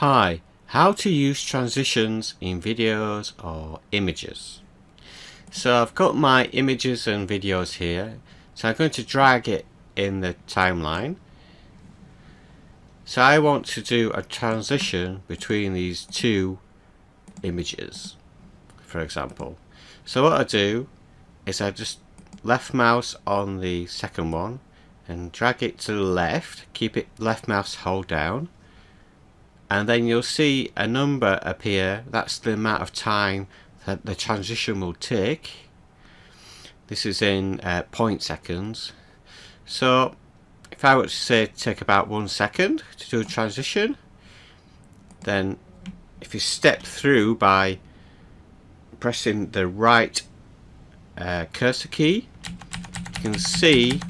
Hi, how to use transitions in videos or images. So I've got my images and videos here, so I'm going to drag it in the timeline. So I want to do a transition between these two images, for example. So what I do is I just left mouse on the second one and drag it to the left, keep it left mouse hold down, and then you'll see a number appear. That's the amount of time that the transition will take. This is in point seconds. So if I were to say take about 1 second to do a transition, then if you step through by pressing the right cursor key, you can see,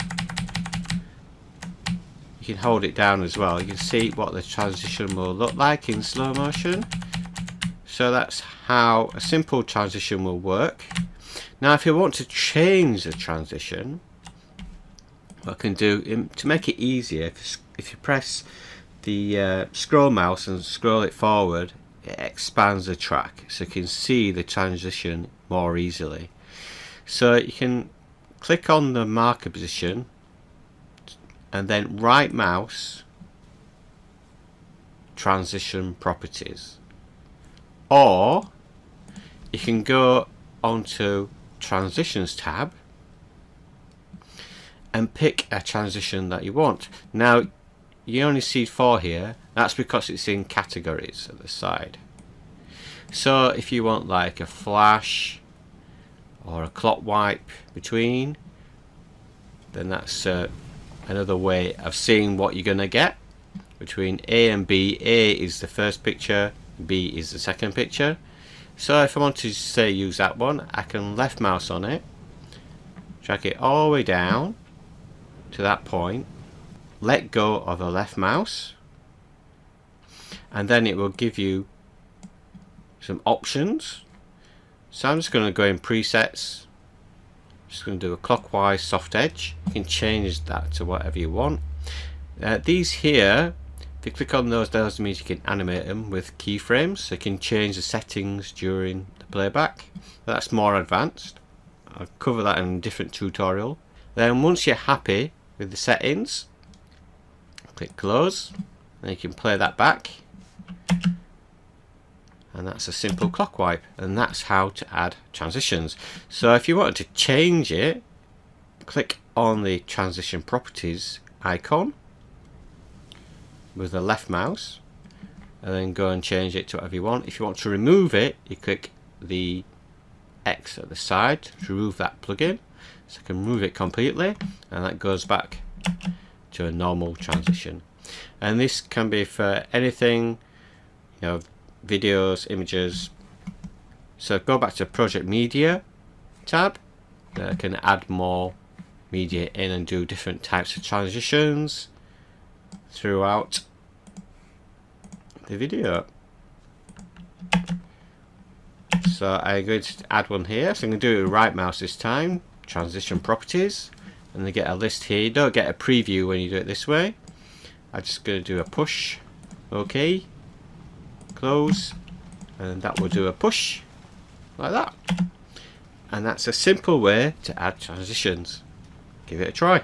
you can hold it down as well, you can see what the transition will look like in slow motion. So that's how a simple transition will work. Now if you want to change the transition, what I can do to make it easier, if you press the scroll mouse and scroll it forward, it expands the track so you can see the transition more easily. So you can click on the marker position and then right mouse, transition properties, or you can go onto transitions tab and pick a transition that you want. Now you only see 4 here, that's because it's in categories at the side. So if you want like a flash or a clock wipe between, then that's another way of seeing what you're gonna get between A and B. A is the first picture, B is the second picture. So if I want to say use that one, I can left mouse on it, drag it all the way down to that point, let go of the left mouse, and then it will give you some options. So I'm just going to go in presets, just going to do a clockwise soft edge. You can change that to whatever you want. These here, if you click on those means you can animate them with keyframes, so you can change the settings during the playback. That's more advanced. I'll cover that in a different tutorial. Then once you're happy with the settings, click close, and you can play that back. And that's a simple clock wipe, and that's how to add transitions. So if you wanted to change it, click on the transition properties icon with the left mouse and then go and change it to whatever you want. If you want to remove it, you click the X at the side to remove that plugin, so I can remove it completely, and that goes back to a normal transition. And this can be for anything, you know, videos, images. So go back to project media tab, I can add more media in and do different types of transitions throughout the video. So I'm going to add one here, so I'm going to do it with right mouse this time, transition properties, and they get a list here. You don't get a preview when you do it this way. I'm just going to do a push, OK, close, and that will do a push like that. And that's a simple way to add transitions. Give it a try.